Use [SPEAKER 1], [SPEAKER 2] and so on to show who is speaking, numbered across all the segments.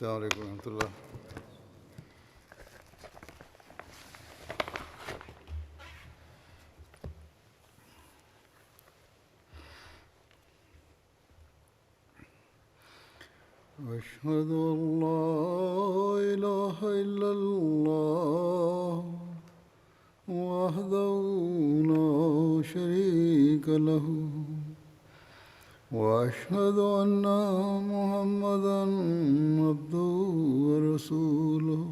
[SPEAKER 1] السلام علیکم ورحمۃ اللہ۔ أشهد أن لا إله إلا الله وحده لا شريك له وأشهد أن محمدا عبده ورسوله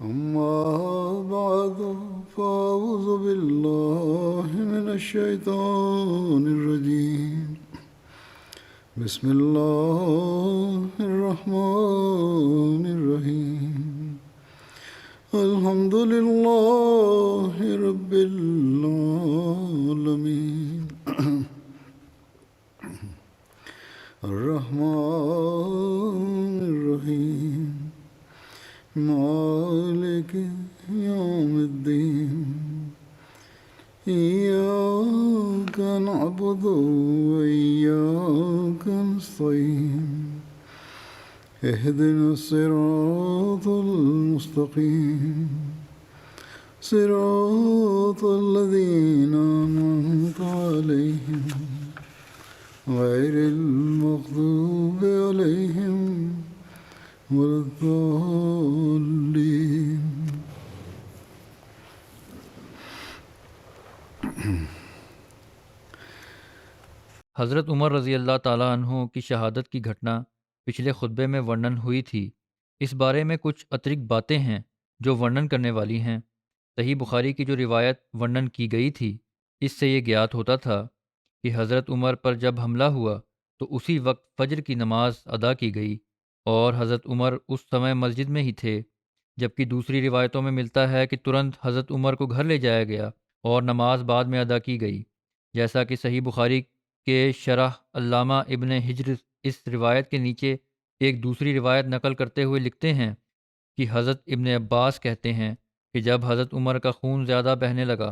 [SPEAKER 1] أما بعد فأعوذ بالله من الشيطان الرجيم بسم الله الرحمن الرحيم الحمد لله رب العالمين الرحمن الرحيم مالك يوم الدين إياك نعبد وإياك نستعين اهدنا الصراط المستقيم صراط الذين أنعمت عليهم غير المغضوب عليهم ولا الضالين۔
[SPEAKER 2] حضرت عمر رضی اللہ تعالیٰ عنہ کی شہادت کی گھٹنا پچھلے خطبے میں ورنن ہوئی تھی۔ اس بارے میں کچھ اترکت باتیں ہیں جو ورنن کرنے والی ہیں۔ صحیح بخاری کی جو روایت ورنن کی گئی تھی، اس سے یہ گیات ہوتا تھا کہ حضرت عمر پر جب حملہ ہوا تو اسی وقت فجر کی نماز ادا کی گئی اور حضرت عمر اس سمے مسجد میں ہی تھے، جبکہ دوسری روایتوں میں ملتا ہے کہ ترنت حضرت عمر کو گھر لے جایا گیا اور نماز بعد میں ادا کی گئی، جیسا کہ صحیح بخاری کے شرح علامہ ابن حجر اس روایت کے نیچے ایک دوسری روایت نقل کرتے ہوئے لکھتے ہیں کہ حضرت ابن عباس کہتے ہیں کہ جب حضرت عمر کا خون زیادہ بہنے لگا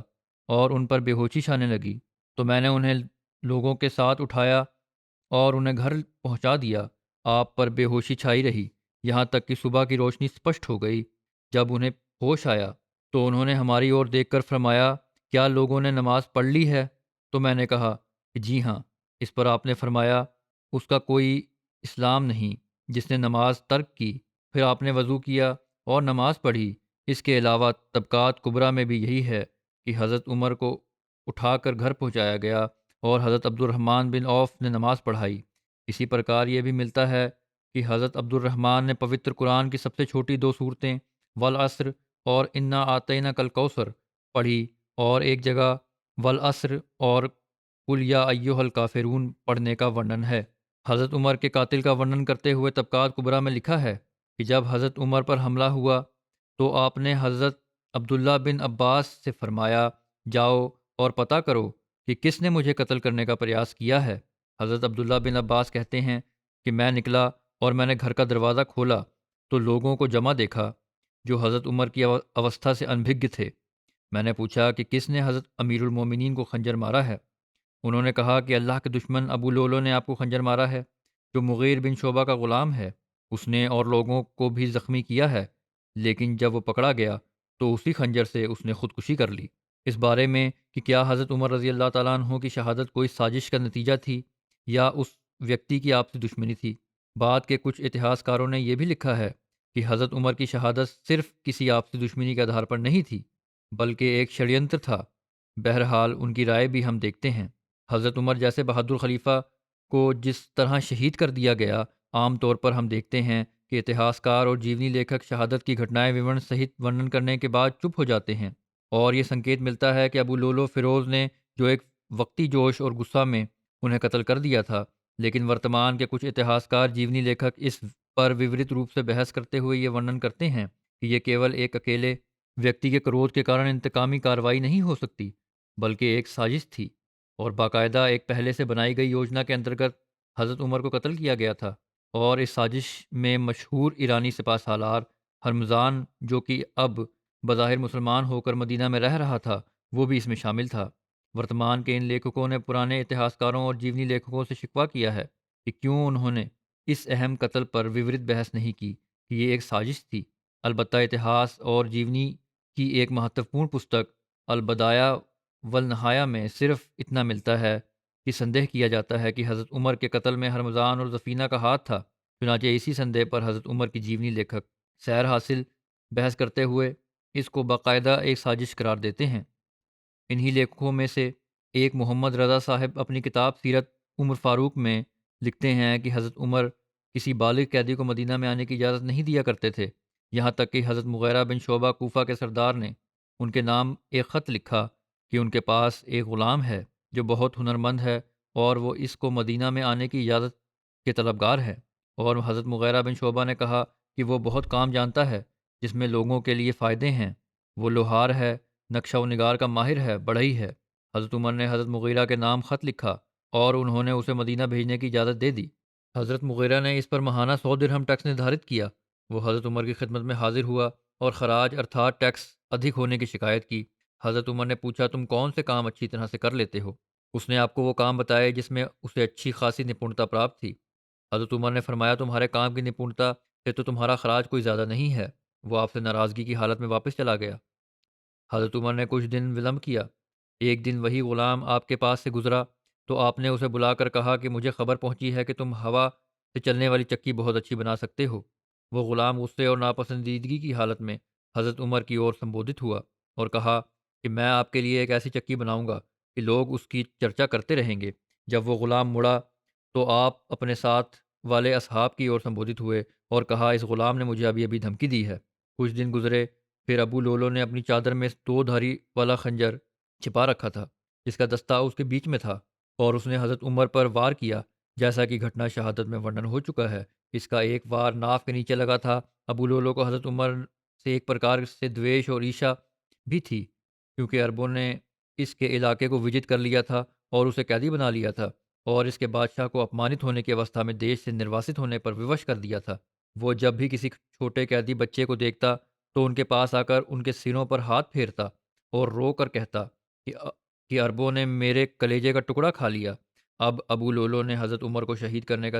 [SPEAKER 2] اور ان پر بے ہوشی چھانے لگی تو میں نے انہیں لوگوں کے ساتھ اٹھایا اور انہیں گھر پہنچا دیا۔ آپ پر بے ہوشی چھائی رہی یہاں تک کہ صبح کی روشنی اسپشٹ ہو گئی۔ جب انہیں ہوش آیا تو انہوں نے ہماری اور دیکھ کر فرمایا، کیا لوگوں نے نماز پڑھ لی ہے؟ تو میں نے کہا کہ جی ہاں۔ اس پر آپ نے فرمایا، اس کا کوئی اسلام نہیں جس نے نماز ترک کی۔ پھر آپ نے وضو کیا اور نماز پڑھی۔ اس کے علاوہ طبقات کبریٰ میں بھی یہی ہے کہ حضرت عمر کو اٹھا کر گھر پہنچایا گیا اور حضرت عبد الرحمن بن عوف نے نماز پڑھائی۔ اسی پرکار یہ بھی ملتا ہے کہ حضرت عبد الرحمن نے پوتر قرآن کی سب سے چھوٹی 2 صورتیں والعصر اور انا اعطیناک الکوثر پڑھی اور ایک جگہ والعصر اور قل یا ایھا الکافرون پڑھنے کا ورنن ہے۔ حضرت عمر کے قاتل کا ورنن کرتے ہوئے طبقات کبریٰ میں لکھا ہے کہ جب حضرت عمر پر حملہ ہوا تو آپ نے حضرت عبداللہ بن عباس سے فرمایا، جاؤ اور پتہ کرو کہ کس نے مجھے قتل کرنے کا پریاس کیا ہے۔ حضرت عبداللہ بن عباس کہتے ہیں کہ میں نکلا اور میں نے گھر کا دروازہ کھولا تو لوگوں کو جمع دیکھا جو حضرت عمر کی اوستھا سے انبھگ تھے۔ میں نے پوچھا کہ کس نے حضرت امیر المومنین کو خنجر مارا ہے؟ انہوں نے کہا کہ اللہ کے دشمن ابو لولو نے آپ کو خنجر مارا ہے، جو مغیر بن شعبہ کا غلام ہے۔ اس نے اور لوگوں کو بھی زخمی کیا ہے، لیکن جب وہ پکڑا گیا تو اسی خنجر سے اس نے خودکشی کر لی۔ اس بارے میں کہ کیا حضرت عمر رضی اللہ تعالیٰ عنہ کی شہادت کوئی سازش کا نتیجہ تھی یا اس ویکتی کی آپسی دشمنی تھی، بعد کے کچھ اتہاسکاروں نے یہ بھی لکھا ہے کہ حضرت عمر کی شہادت صرف کسی آپسی دشمنی کے آدھار پر نہیں تھی بلکہ ایک شڑینتر تھا۔ بہرحال ان کی رائے بھی ہم دیکھتے ہیں۔ حضرت عمر جیسے بہادر خلیفہ کو جس طرح شہید کر دیا گیا، عام طور پر ہم دیکھتے ہیں کہ اتہاسکار اور جیونی لیکھک شہادت کی گھٹنائیں وورن سہت ورنن کرنے کے بعد چپ ہو جاتے ہیں، اور یہ سنکیت ملتا ہے کہ ابو لولو فیروز نے جو ایک وقتی جوش اور غصہ میں انہیں قتل کر دیا تھا، لیکن ورتمان کے کچھ اتہاسکار جیونی لیکھک اس پر وورت روپ سے بحث کرتے ہوئے یہ ورنن کرتے ہیں کہ یہ کیول ایک اکیلے ویکتی کے کرودھ کے کارن انتقامی کارروائی نہیں ہو سکتی بلکہ ایک سازش تھی اور باقاعدہ ایک پہلے سے بنائی گئی یوجنا کے انترگت حضرت عمر کو قتل کیا گیا تھا۔ اور اس سازش میں مشہور ایرانی سپہ سالار ہرمزان، جو کہ اب بظاہر مسلمان ہو کر مدینہ میں رہ رہا تھا، وہ بھی اس میں شامل تھا۔ ورتمان کے ان لیکھکوں نے پرانے اتہاسکاروں اور جیونی لیکھکوں سے شکوہ کیا ہے کہ کیوں انہوں نے اس اہم قتل پر وورت بحث نہیں کی کہ یہ ایک سازش تھی۔ البتہ اتہاس اور جیونی کی ایک مہتوپورن پستک البدایہ والنہایہ میں صرف اتنا ملتا ہے کہ سندیہ کیا جاتا ہے کہ حضرت عمر کے قتل میں ہرمزان اور سفینہ کا ہاتھ تھا۔ چنانچہ اسی سندیہ پر حضرت عمر کی جیونی لیکھک سیر حاصل بحث کرتے ہوئے اس کو باقاعدہ ایک سازش قرار دیتے ہیں۔ انہی لیکھوں میں سے ایک محمد رضا صاحب اپنی کتاب سیرت عمر فاروق میں لکھتے ہیں کہ حضرت عمر کسی بالغ قیدی کو مدینہ میں آنے کی اجازت نہیں دیا کرتے تھے، یہاں تک کہ حضرت مغیرہ بن شعبہ کوفہ کے سردار نے ان کے نام ایک خط لکھا کہ ان کے پاس ایک غلام ہے جو بہت ہنرمند ہے اور وہ اس کو مدینہ میں آنے کی اجازت کے طلبگار ہے، اور حضرت مغیرہ بن شعبہ نے کہا کہ وہ بہت کام جانتا ہے جس میں لوگوں کے لیے فائدے ہیں، وہ لوہار ہے، نقشہ و نگار کا ماہر ہے، بڑھئی ہے۔ حضرت عمر نے حضرت مغیرہ کے نام خط لکھا اور انہوں نے اسے مدینہ بھیجنے کی اجازت دے دی۔ حضرت مغیرہ نے اس پر ماہانہ 100 درہم ٹیکس نردھارت کیا۔ وہ حضرت عمر کی خدمت میں حاضر ہوا اور خراج ارتھات ٹیکس ادھک ہونے کی شکایت کی۔ حضرت عمر نے پوچھا تم کون سے کام اچھی طرح سے کر لیتے ہو؟ اس نے آپ کو وہ کام بتائے جس میں اسے اچھی خاصی نپونتا پراپت تھی۔ حضرت عمر نے فرمایا تمہارے کام کی نپونتا سے تو تمہارا خراج کوئی زیادہ نہیں ہے۔ وہ آپ سے ناراضگی کی حالت میں واپس چلا گیا۔ حضرت عمر نے کچھ دن ولمب کیا۔ ایک دن وہی غلام آپ کے پاس سے گزرا تو آپ نے اسے بلا کر کہا کہ مجھے خبر پہنچی ہے کہ تم ہوا سے چلنے والی چکی بہت اچھی بنا سکتے ہو۔ وہ غلام غصے اور ناپسندیدگی کی حالت میں حضرت عمر کی اور سمبودت ہوا اور کہا کہ میں آپ کے لیے ایک ایسی چکی بناؤں گا کہ لوگ اس کی چرچا کرتے رہیں گے۔ جب وہ غلام مڑا تو آپ اپنے ساتھ والے اصحاب کی اور سمبودت ہوئے اور کہا اس غلام نے مجھے ابھی ابھی دھمکی دی ہے۔ کچھ دن گزرے، پھر ابو لولو نے اپنی چادر میں 2 دھاری والا خنجر چھپا رکھا تھا جس کا دستہ اس کے بیچ میں تھا، اور اس نے حضرت عمر پر وار کیا جیسا کہ گھٹنا شہادت میں ورنن ہو چکا ہے۔ اس کا ایک وار ناف کے نیچے لگا تھا۔ ابو لولو کو حضرت عمر سے ایک پرکار سے دویش اور عیشا بھی تھی، کیونکہ عربوں نے اس کے علاقے کو وجت کر لیا تھا اور اسے قیدی بنا لیا تھا، اور اس کے بادشاہ کو اپمانت ہونے کے اوستھا میں دیش سے نرواسط ہونے پر ووش کر دیا تھا۔ وہ جب بھی کسی چھوٹے قیدی بچے کو دیکھتا تو ان کے پاس آ کر ان کے سروں پر ہاتھ پھیرتا اور رو کر کہتا کہ عربوں نے میرے کلیجے کا ٹکڑا کھا لیا۔ اب ابو لولو نے حضرت عمر کو شہید کرنے کا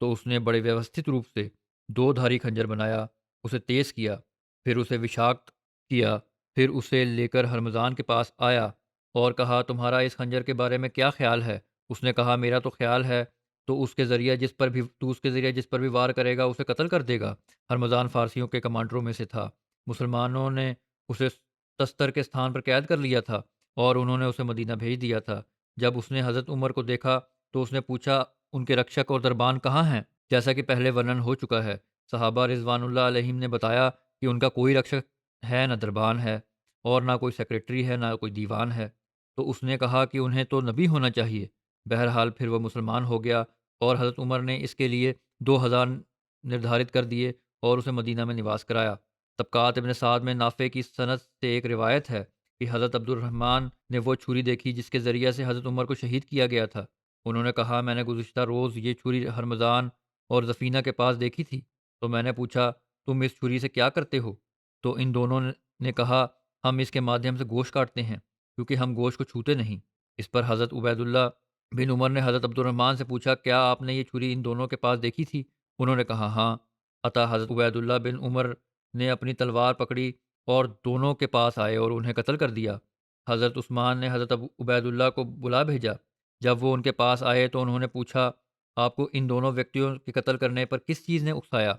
[SPEAKER 2] تو اس نے بڑے ویوستھت روپ سے 2 دھاری خنجر بنایا، اسے تیز کیا، پھر اسے وشاکت کیا، پھر اسے لے کر ہرمزان کے پاس آیا اور کہا تمہارا اس خنجر کے بارے میں کیا خیال ہے؟ اس نے کہا میرا تو خیال ہے تو اس کے ذریعے جس پر بھی وار کرے گا اسے قتل کر دے گا۔ ہرمزان فارسیوں کے کمانڈروں میں سے تھا۔ مسلمانوں نے اسے تستر کے ستھان پر قید کر لیا تھا اور انہوں نے اسے مدینہ بھیج دیا تھا۔ جب اس نے حضرت عمر کو دیکھا تو اس نے پوچھا ان کے رکشک اور دربان کہاں ہیں؟ جیسا کہ پہلے ورنن ہو چکا ہے، صحابہ رضوان اللہ علیہم نے بتایا کہ ان کا کوئی رکشک ہے نہ دربان ہے اور نہ کوئی سیکرٹری ہے نہ کوئی دیوان ہے۔ تو اس نے کہا کہ انہیں تو نبی ہونا چاہیے۔ بہرحال پھر وہ مسلمان ہو گیا اور حضرت عمر نے اس کے لیے 2000 نردھارت کر دیے اور اسے مدینہ میں نواس کرایا۔ طبقات ابن سعد میں نافع کی سند سے ایک روایت ہے کہ حضرت عبد الرحمن نے وہ چھری دیکھی جس کے ذریعے سے حضرت عمر کو شہید کیا گیا تھا۔ انہوں نے کہا میں نے گزشتہ روز یہ چھری ہرمزان اور سفینہ کے پاس دیکھی تھی، تو میں نے پوچھا تم اس چھری سے کیا کرتے ہو؟ تو ان دونوں نے کہا ہم اس کے مادھیم سے گوشت کاٹتے ہیں کیونکہ ہم گوشت کو چھوتے نہیں۔ اس پر حضرت عبید اللہ بن عمر نے حضرت عبد الرحمن سے پوچھا کیا آپ نے یہ چھری ان دونوں کے پاس دیکھی تھی؟ انہوں نے کہا ہاں۔ عطا حضرت عبید اللہ بن عمر نے اپنی تلوار پکڑی اور دونوں کے پاس آئے اور انہیں قتل کر دیا۔ حضرت عثمان نے حضرت عبید اللہ کو بلا بھیجا۔ جب وہ ان کے پاس آئے تو انہوں نے پوچھا آپ کو ان دونوں ویکتیوں کے قتل کرنے پر کس چیز نے اکسایا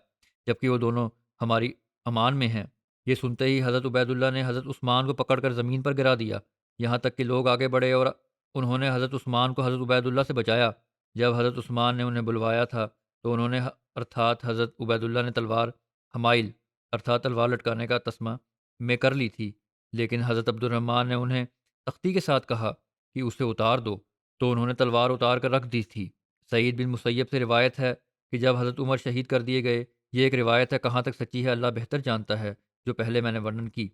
[SPEAKER 2] جبکہ وہ دونوں ہماری امان میں ہیں؟ یہ سنتے ہی حضرت عبید اللہ نے حضرت عثمان کو پکڑ کر زمین پر گرا دیا، یہاں تک کہ لوگ آگے بڑھے اور انہوں نے حضرت عثمان کو حضرت عبید اللہ سے بچایا۔ جب حضرت عثمان نے انہیں بلوایا تھا تو انہوں نے ارتھات حضرت عبید اللہ نے تلوار حمائل ارتھات تلوار لٹکانے کا تسمہ میں کر لی تھی، لیکن حضرت عبد الرحمن نے انہیں سختی کے ساتھ کہا کہ اسے اتار دو، تو انہوں نے تلوار اتار کر رکھ دی تھی۔ سعید بن مسیب سے روایت ہے کہ جب حضرت عمر شہید کر دیے گئے، یہ ایک روایت ہے کہاں تک سچی ہے اللہ بہتر جانتا ہے، جو پہلے میں نے ورنن کی۔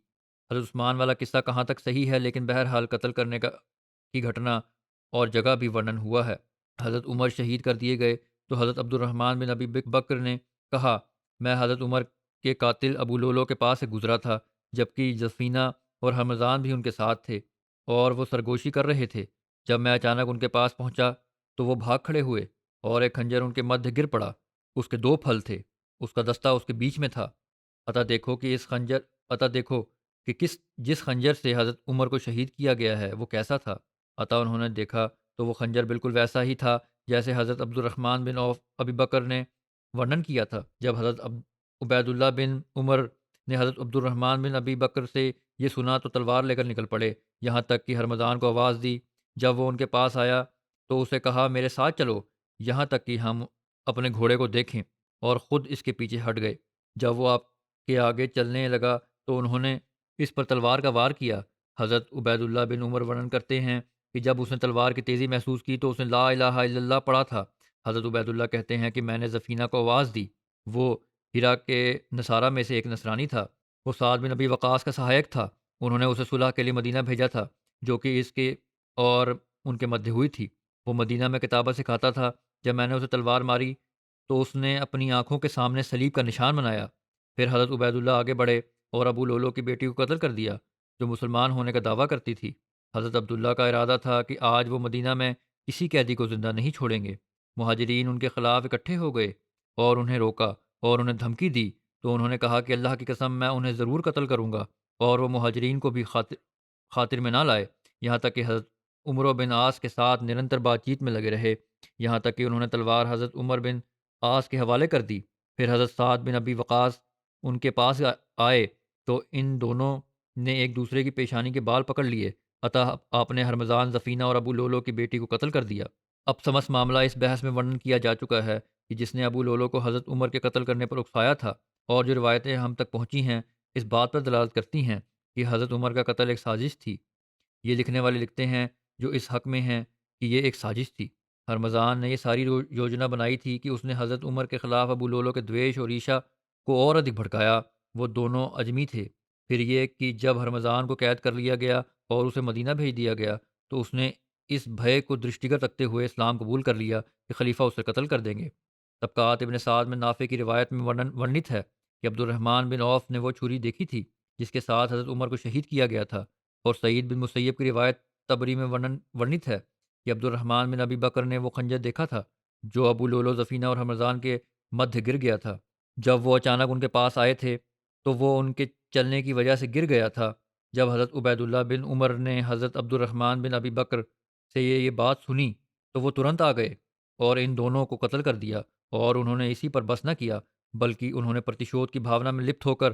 [SPEAKER 2] حضرت عثمان والا قصہ کہاں تک صحیح ہے، لیکن بہرحال قتل کرنے کی گھٹنا اور جگہ بھی ورنن ہوا ہے۔ حضرت عمر شہید کر دیے گئے تو حضرت عبد الرحمن بن ابی بکر نے کہا میں حضرت عمر کے قاتل ابو لولو کے پاس سے گزرا تھا جبکہ سفینہ اور ہرمزان بھی ان کے ساتھ تھے اور وہ سرگوشی کر رہے تھے۔ جب میں اچانک ان کے پاس پہنچا تو وہ بھاگ کھڑے ہوئے اور ایک خنجر ان کے مدھ گر پڑا، اس کے 2 پھل تھے، اس کا دستہ اس کے بیچ میں تھا۔ عطا دیکھو کہ جس خنجر سے حضرت عمر کو شہید کیا گیا ہے وہ کیسا تھا۔ عطا انہوں نے دیکھا تو وہ خنجر بالکل ویسا ہی تھا جیسے حضرت عبد الرحمن بن عوف ابی بکر نے ورنن کیا تھا۔ جب حضرت عبید اللہ بن عمر نے حضرت عبد الرحمن بن ابی بکر سے یہ سنا تو تلوار لے کر نکل پڑے، یہاں تک کہ ہرمزان کو آواز دی۔ جب وہ ان کے پاس آیا تو اسے کہا میرے ساتھ چلو، یہاں تک کہ ہم اپنے گھوڑے کو دیکھیں، اور خود اس کے پیچھے ہٹ گئے۔ جب وہ آپ کے آگے چلنے لگا تو انہوں نے اس پر تلوار کا وار کیا۔ حضرت عبید اللہ بن عمر ورنن کرتے ہیں کہ جب اس نے تلوار کی تیزی محسوس کی تو اس نے لا الہ الا اللہ پڑھا تھا۔ حضرت عبید اللہ کہتے ہیں کہ میں نے زفینہ کو آواز دی، وہ ہیرا کے نصارہ میں سے ایک نصرانی تھا، وہ سعد بن ابی وقاص کا سہایک تھا۔ انہوں نے اسے صلح کے لیے مدینہ بھیجا تھا، جو کہ اس کے اور ان کے مدھیہ ہوئی تھی۔ وہ مدینہ میں کتابت سکھاتا تھا۔ جب میں نے اسے تلوار ماری تو اس نے اپنی آنکھوں کے سامنے صلیب کا نشان بنایا۔ پھر حضرت عبید اللہ آگے بڑھے اور ابو لولو کی بیٹی کو قتل کر دیا، جو مسلمان ہونے کا دعویٰ کرتی تھی۔ حضرت عبداللہ کا ارادہ تھا کہ آج وہ مدینہ میں کسی قیدی کو زندہ نہیں چھوڑیں گے۔ مہاجرین ان کے خلاف اکٹھے ہو گئے اور انہیں روکا اور انہیں دھمکی دی، تو انہوں نے کہا کہ اللہ کی قسم میں انہیں ضرور قتل کروں گا، اور وہ مہاجرین کو بھی خاطر میں نہ لائے، یہاں تک کہ حضرت عمر بن عاص کے ساتھ نرنتر بات چیت میں لگے رہے، یہاں تک کہ انہوں نے تلوار حضرت عمر بن عاص کے حوالے کر دی۔ پھر حضرت سعد بن ابی وقاص ان کے پاس آئے تو ان دونوں نے ایک دوسرے کی پیشانی کے بال پکڑ لیے، عطا آپ نے ہرمزان، زفینہ اور ابو لولو کی بیٹی کو قتل کر دیا۔ اب سمس معاملہ اس بحث میں ورنن کیا جا چکا ہے کہ جس نے ابو لولو کو حضرت عمر کے قتل کرنے پر اکسایا تھا، اور جو روایتیں ہم تک پہنچی ہیں اس بات پر دلالت کرتی ہیں کہ حضرت عمر کا قتل ایک سازش تھی۔ یہ لکھنے والے لکھتے ہیں جو اس حق میں ہیں کہ یہ ایک سازش تھی۔ ہرمزان نے یہ ساری یوجنا بنائی تھی کہ اس نے حضرت عمر کے خلاف ابو لولو کے دویش اور عیشہ کو اور ادھک بھڑکایا۔ وہ دونوں اجمی تھے۔ پھر یہ کہ جب ہرمزان کو قید کر لیا گیا اور اسے مدینہ بھیج دیا گیا تو اس نے اس بھے کو درشٹیگت رکھتے ہوئے اسلام قبول کر لیا کہ خلیفہ اسے قتل کر دیں گے۔ طبقات ابن سعد میں نافع کی روایت میں ورنت ہے کہ عبد الرحمن بن عوف نے وہ چھری دیکھی تھی جس کے ساتھ حضرت عمر کو شہید کیا گیا تھا، اور سعید بن مسیب کی روایت طبری میں ورنت ہے کہ عبد الرحمن بن ابی بکر نے وہ خنجر دیکھا تھا جو ابو لولو، زفینہ اور ہرمزان کے مدھ گر گیا تھا۔ جب وہ اچانک ان کے پاس آئے تھے تو وہ ان کے چلنے کی وجہ سے گر گیا تھا۔ جب حضرت عبید اللہ بن عمر نے حضرت عبد الرحمن بن ابی بکر سے یہ بات سنی تو وہ ترنت آ گئے اور ان دونوں کو قتل کر دیا، اور انہوں نے اسی پر بس نہ کیا بلکہ انہوں نے پرتشود کی بھاونا میں لپت ہو کر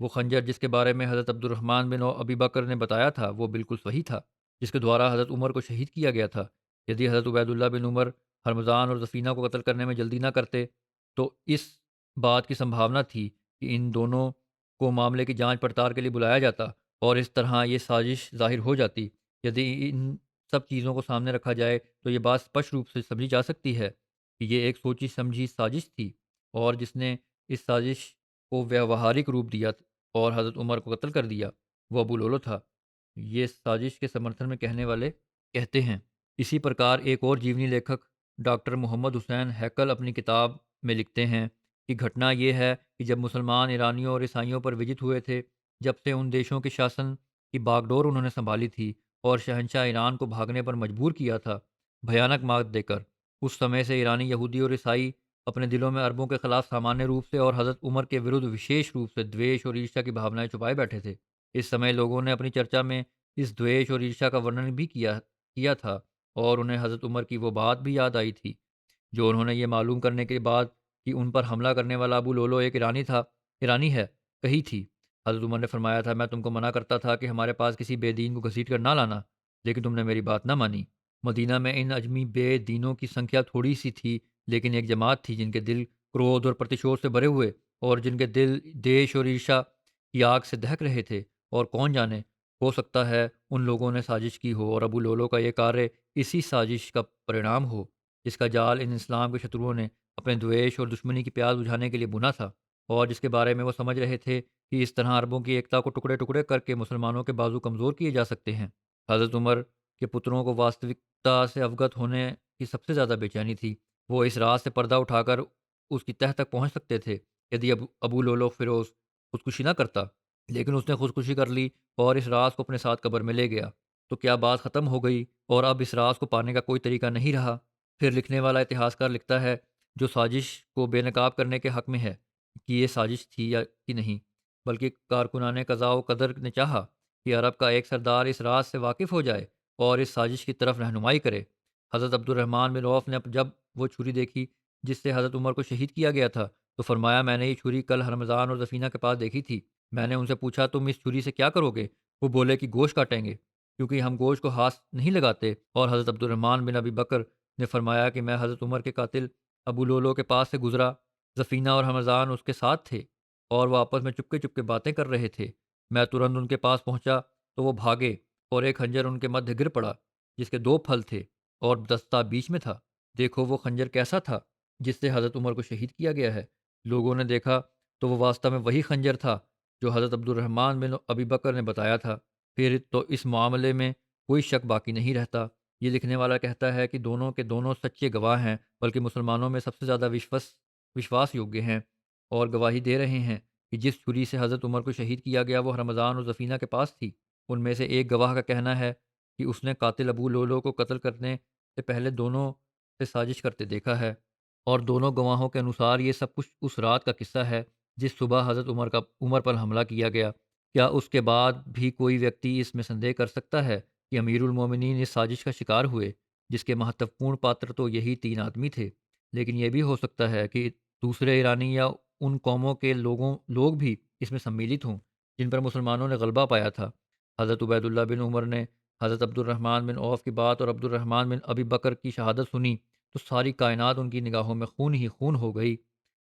[SPEAKER 2] وہ خنجر جس کے بارے میں حضرت عبد الرحمن بن ابی بکر نے بتایا تھا وہ بالکل صحیح تھا، جس کے دوارا حضرت عمر کو شہید کیا گیا تھا۔ یدی حضرت عبید اللہ بن عمر ہرمزان اور زفینہ کو قتل کرنے میں جلدی نہ کرتے تو اس بات کی سمبھاونا تھی کہ ان دونوں کو معاملے کی جانچ پڑتال کے لیے بلایا جاتا اور اس طرح یہ سازش ظاہر ہو جاتی۔ یدی ان سب چیزوں کو سامنے رکھا جائے تو یہ بات اسپشٹ روپ سے سمجھی جا سکتی ہے کہ یہ ایک سوچی سمجھی سازش تھی، اور جس نے اس سازش کو ویوہارک روپ دیا اور حضرت عمر کو قتل کر دیا وہ ابو لولو تھا۔ یہ سازش کے سمرتھن میں کہنے والے کہتے ہیں۔ اسی پرکار ایک اور جیونی لیکھک ڈاکٹر محمد حسین ہیکل اپنی کتاب میں لکھتے ہیں کہ گھٹنا یہ ہے کہ جب مسلمان ایرانیوں اور عیسائیوں پر وجت ہوئے تھے، جب سے ان دیشوں کے شاسن کی باغڈور انہوں نے سنبھالی تھی اور شہنشاہ ایران کو بھاگنے پر مجبور کیا تھا بھیانک مات دے کر، اس سمے سے ایرانی یہودی اور عیسائی اپنے دلوں میں عربوں کے خلاف سامانیہ روپ سے اور حضرت عمر کے ورد وشیش روپ سے دویش اور عیرشا کی بھاونائیں چھپائے بیٹھے تھے۔ اس سمے لوگوں نے اپنی چرچا میں اس دویش اور عیرشا کا ورنن بھی کیا تھا، اور انہیں حضرت عمر کی وہ بات بھی یاد آئی تھی جو انہوں نے یہ معلوم کرنے کے بعد کہ ان پر حملہ کرنے والا ابو لولو ایک ایرانی ہے کہی تھی۔ حضرت عمر نے فرمایا تھا میں تم کو منع کرتا تھا کہ ہمارے پاس کسی بے دین کو گھسیٹ کر نہ لانا، لیکن تم نے میری بات نہ مانی۔ مدینہ میں ان اجمی بے دینوں کی سنکھیا تھوڑی سی تھی، لیکن ایک جماعت تھی جن کے دل کرودھ اور پرتشوش سے بھرے ہوئے اور جن کے دل دیش اور عیرشا کی آگ سے دہک رہے تھے، اور کون جانے ہو سکتا ہے ان لوگوں نے سازش کی ہو اور ابو لولو کا یہ کاریہ اسی سازش کا پرینام ہو جس کا جال ان اسلام کے شتروؤں نے اپنے دویش اور دشمنی کی پیاز بجھانے کے لیے بنا تھا، اور جس کے بارے میں وہ سمجھ رہے تھے کہ اس طرح عربوں کی ایکتا کو ٹکڑے ٹکڑے کر کے مسلمانوں کے بازو کمزور کیے جا سکتے ہیں۔ حضرت عمر کے پتروں کو واستوکتا سے اوگت ہونے کی سب سے زیادہ بے چینی تھی۔ وہ اس راز سے پردہ اٹھا کر اس کی تہ تک پہنچ سکتے تھے یدی ابو لولو فیروز خودکشی نہ کرتا، لیکن اس نے خودکشی کر لی اور اس راز کو اپنے ساتھ قبر میں لے گیا۔ تو کیا بات ختم ہو گئی اور اب اس راز کو پانے کا کوئی طریقہ نہیں رہا؟ پھر لکھنے والا اتہاس کار لکھتا ہے جو سازش کو بے نقاب کرنے کے حق میں ہے کہ یہ سازش تھی یا کہ نہیں، بلکہ کارکنان قضاء و قدر نے چاہا کہ عرب کا ایک سردار اس راز سے واقف ہو جائے اور اس سازش کی طرف رہنمائی کرے۔ حضرت عبد الرحمن بن عوف نے جب وہ چھری دیکھی جس سے حضرت عمر کو شہید کیا گیا تھا تو فرمایا، میں نے یہ چھری کل حرمضان اور سفینہ کے پاس دیکھی تھی۔ میں نے ان سے پوچھا، تم اس چھری سے کیا کرو گے؟ وہ بولے کہ گوشت کاٹیں گے، کیونکہ ہم گوشت کو ہاتھ نہیں لگاتے۔ اور حضرت عبد الرحمن بن ابی بکر نے فرمایا کہ میں حضرت عمر کے قاتل ابو لولو کے پاس سے گزرا، سفینہ اور حمضان اس کے ساتھ تھے اور وہ آپس میں چپکے چپکے باتیں کر رہے تھے۔ میں ترنت ان کے پاس پہنچا تو وہ بھاگے اور ایک خنجر ان کے مدھے گر پڑا جس کے 2 پھل تھے اور دستہ بیچ میں تھا۔ دیکھو وہ خنجر کیسا تھا جس سے حضرت عمر کو شہید کیا گیا ہے۔ لوگوں نے دیکھا تو وہ واسطہ میں وہی خنجر تھا جو حضرت عبد الرحمن بن ابی بکر نے بتایا تھا۔ پھر تو اس معاملے میں کوئی شک باقی نہیں رہتا۔ یہ لکھنے والا کہتا ہے کہ دونوں کے دونوں سچے گواہ ہیں، بلکہ مسلمانوں میں سب سے زیادہ وشواس یوگیہ ہیں اور گواہی دے رہے ہیں کہ جس چھری سے حضرت عمر کو شہید کیا گیا وہ رمضان اور سفینہ کے پاس تھی۔ ان میں سے ایک گواہ کا کہنا ہے کہ اس نے قاتل ابو لولو کو قتل کرنے سے پہلے دونوں سے سازش کرتے دیکھا ہے، اور دونوں گواہوں کے انوسار یہ سب کچھ اس رات کا قصہ ہے جس صبح حضرت عمر پر حملہ کیا گیا۔ کیا اس کے بعد بھی کوئی ویکتی اس میں سندیہ کر سکتا ہے کہ امیر المومنین اس سازش کا شکار ہوئے، جس کے مہتوپورن پاتر تو یہی 3 آدمی تھے؟ لیکن یہ بھی ہو سکتا ہے کہ دوسرے ایرانی یا ان قوموں کے لوگ بھی اس میں سملت ہوں جن پر مسلمانوں نے غلبہ پایا تھا۔ حضرت عبید اللہ بن عمر نے حضرت عبد الرحمن بن عوف کی بات اور عبد الرحمن بن ابی بکر کی شہادت سنی تو ساری کائنات ان کی نگاہوں میں خون ہی خون ہو گئی۔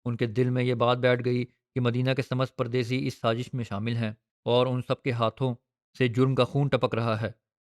[SPEAKER 2] ان کے دل میں یہ بات بیٹھ گئی کہ مدینہ کے سمجھ پردیسی اس سازش میں شامل ہیں اور ان سب کے ہاتھوں سے جرم کا خون ٹپک رہا ہے۔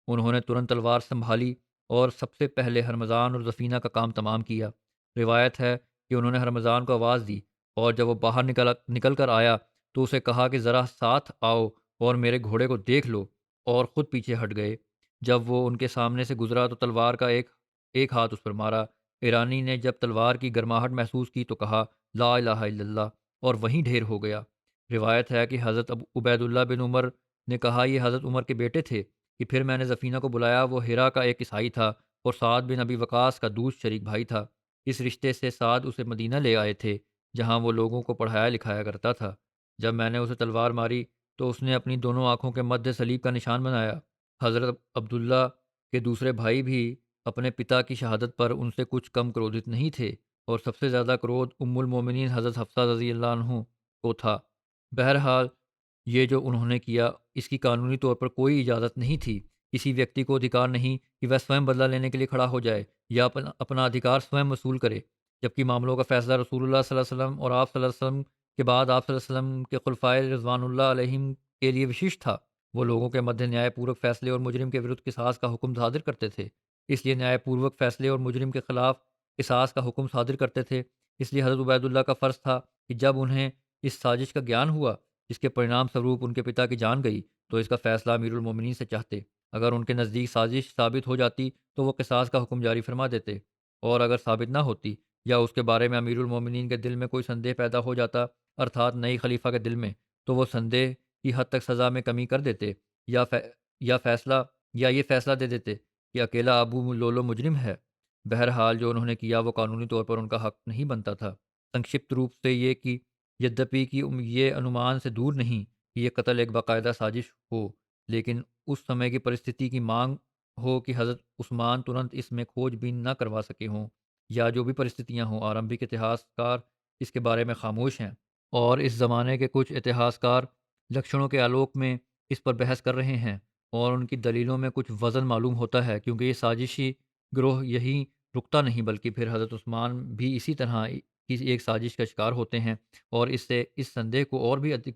[SPEAKER 2] انہوں نے ترنت تلوار سنبھالی اور سب سے پہلے ہرمزان اور سفینہ کا کام تمام کیا۔ روایت ہے کہ انہوں نے ہرمزان کو آواز دی اور جب وہ باہر نکل کر آیا تو اسے کہا کہ ذرا ساتھ آؤ اور میرے گھوڑے کو دیکھ لو، اور خود پیچھے ہٹ گئے۔ جب وہ ان کے سامنے سے گزرا تو تلوار کا ایک ہاتھ اس پر مارا۔ ایرانی نے جب تلوار کی گرماہٹ محسوس کی تو کہا لا الہ الا اللہ، اور وہیں ڈھیر ہو گیا۔ روایت ہے کہ حضرت عبید اللہ بن عمر نے کہا یہ حضرت عمر کے بیٹے تھے کہ پھر میں نے سفینہ کو بلایا۔ وہ ہیرا کا ایک عیسائی تھا اور سعد بن ابی وقاص کا دوست شریک بھائی تھا۔ اس رشتے سے سعد اسے مدینہ لے آئے تھے جہاں وہ لوگوں کو پڑھایا لکھایا کرتا تھا۔ جب میں نے اسے تلوار ماری تو اس نے اپنی دونوں آنکھوں کے مدھے صلیب کا نشان بنایا۔ حضرت عبداللہ کے دوسرے بھائی بھی اپنے پتا کی شہادت پر ان سے کچھ کم کرودت نہیں تھے، اور سب سے زیادہ کرودھ ام المومنین حضرت حفصہ رضی اللہ عنہ کو تھا۔ بہرحال یہ جو انہوں نے کیا اس کی قانونی طور پر کوئی اجازت نہیں تھی۔ کسی ویکتی کو ادھیکار نہیں کہ وہ سوئم بدلہ لینے کے لیے کھڑا ہو جائے یا اپنا ادھیکار سوئم وصول کرے، جبکہ معاملوں کا فیصلہ رسول اللہ صلی اللہ علیہ وسلم اور آپ صلی اللہ علیہ وسلم کے بعد آپ صلی اللہ علیہ وسلم کے خلفائے رضوان اللہ علیہم کے لیے وشش تھا۔ وہ لوگوں کے مدھے نیائے پورک فیصلے اور مجرم کے ورد قصاص کا حکم صادر کرتے تھے، اس لیے نیائے پورک فیصلے اور مجرم کے خلاف قصاص کا حکم صادر کرتے تھے۔ اس لیے حضرت عبید اللہ کا فرض تھا کہ جب انہیں اس سازش کا گیان ہوا جس کے پرینام سوروپ ان کے پتا کی جان گئی تو اس کا فیصلہ امیر المومنین سے چاہتے۔ اگر ان کے نزدیک سازش ثابت ہو جاتی تو وہ قصاص کا حکم جاری فرما دیتے، اور اگر ثابت نہ ہوتی یا اس کے بارے میں امیر المومنین کے دل میں کوئی سندیہ پیدا ہو جاتا، ارتھات نئی خلیفہ کے دل میں، تو وہ سندیہ کی حد تک سزا میں کمی کر دیتے یا یہ فیصلہ دے دیتے کہ اکیلا ابو لولو مجرم ہے۔ بہرحال جو انہوں نے کیا وہ قانونی طور پر ان کا حق نہیں بنتا تھا۔ سنکشپت روپ سے یہ کہ یدپی کہ یہ انمان سے دور نہیں کہ یہ قتل ایک باقاعدہ سازش ہو، لیکن اس سمے کی پرستھتی کی مانگ ہو کہ حضرت عثمان ترنت اس میں کھوج بین نہ کروا سکے ہوں، یا جو بھی پرستھتیاں ہوں، آرمبک اتہاس کار اس کے بارے میں خاموش ہیں، اور اس زمانے کے کچھ اتہاس کار لکشنوں کے آلوک میں اس پر بحث کر رہے ہیں، اور ان کی دلیلوں میں کچھ وزن معلوم ہوتا ہے، کیونکہ یہ سازشی گروہ یہی رکتا نہیں بلکہ پھر حضرت عثمان بھی اسی طرح کی ایک سازش کا شکار ہوتے ہیں، اور اس سے اس سندے کو اور بھی ادھک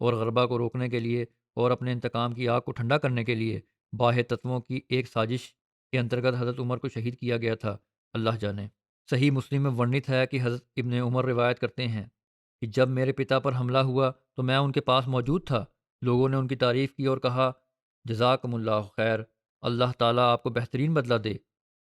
[SPEAKER 2] اور غربہ کو روکنے کے لیے اور اپنے انتقام کی آگ کو ٹھنڈا کرنے کے لیے باہر تتووں کی ایک سازش کے انترگت حضرت عمر کو شہید کیا گیا تھا۔ اللہ جانے۔ صحیح مسلم میں ورنت ہے کہ حضرت ابن عمر روایت کرتے ہیں کہ جب میرے پتا پر حملہ ہوا تو میں ان کے پاس موجود تھا۔ لوگوں نے ان کی تعریف کی اور کہا جزاکم اللہ خیر، اللہ تعالیٰ آپ کو بہترین بدلہ دے۔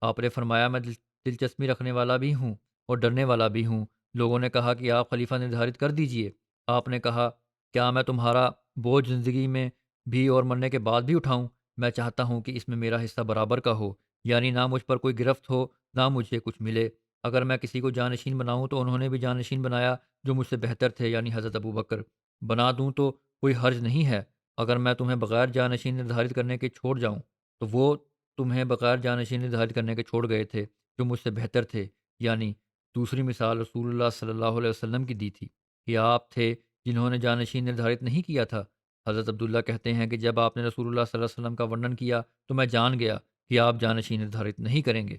[SPEAKER 2] آپ نے فرمایا میں دلچسپی رکھنے والا بھی ہوں اور ڈرنے والا بھی ہوں۔ لوگوں نے کہا کہ آپ خلیفہ نردھارت کر دیجئے۔ آپ نے کہا کیا میں تمہارا بوجھ زندگی میں بھی اور مرنے کے بعد بھی اٹھاؤں؟ میں چاہتا ہوں کہ اس میں میرا حصہ برابر کا ہو، یعنی نہ مجھ پر کوئی گرفت ہو، نہ مجھے کچھ ملے۔ اگر میں کسی کو جانشین بناؤں تو انہوں نے بھی جانشین بنایا جو مجھ سے بہتر تھے، یعنی حضرت ابو بکر۔ بنا دوں تو کوئی حرج نہیں ہے۔ اگر میں تمہیں بغیر جانشین نردھارت کرنے کے چھوڑ جاؤں تو وہ تمہیں بغیر جانشین نردھارت کرنے کے چھوڑ گئے تھے جو مجھ سے بہتر تھے، یعنی دوسری مثال رسول اللہ صلی اللہ علیہ وسلم کی دی تھی کہ آپ تھے جنہوں نے جانشین نردھارت نہیں کیا تھا۔ حضرت عبداللہ کہتے ہیں کہ جب آپ نے رسول اللہ صلی اللہ علیہ وسلم کا ورنن کیا تو میں جان گیا کہ آپ جانشین نردھارت نہیں کریں گے۔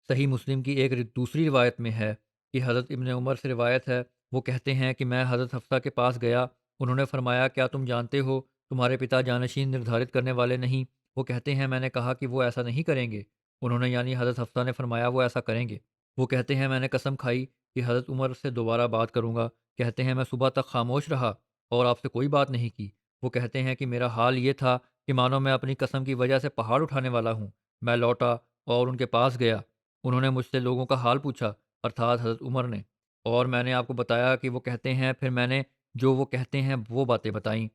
[SPEAKER 2] صحیح مسلم کی ایک دوسری روایت میں ہے کہ حضرت ابن عمر سے روایت ہے، وہ کہتے ہیں کہ میں حضرت حفصہ کے پاس گیا، انہوں نے فرمایا کیا تم جانتے ہو تمہارے پتا جانشین نردھارت کرنے والے نہیں؟ وہ کہتے ہیں میں نے کہا کہ وہ ایسا نہیں کریں گے۔ انہوں نے یعنی حضرت حفصہ نے فرمایا وہ ایسا کریں گے۔ وہ کہتے ہیں میں نے قسم کھائی کہ حضرت عمر سے دوبارہ بات کروں گا۔ کہتے ہیں میں صبح تک خاموش رہا اور آپ سے کوئی بات نہیں کی۔ وہ کہتے ہیں کہ میرا حال یہ تھا کہ مانو میں اپنی قسم کی وجہ سے پہاڑ اٹھانے والا ہوں۔ میں لوٹا اور ان کے پاس گیا، انہوں نے مجھ سے لوگوں کا حال پوچھا، ارتھات حضرت عمر نے، اور میں نے آپ کو بتایا کہ وہ کہتے ہیں، پھر میں نے جو وہ کہتے ہیں وہ باتیں بتائیں۔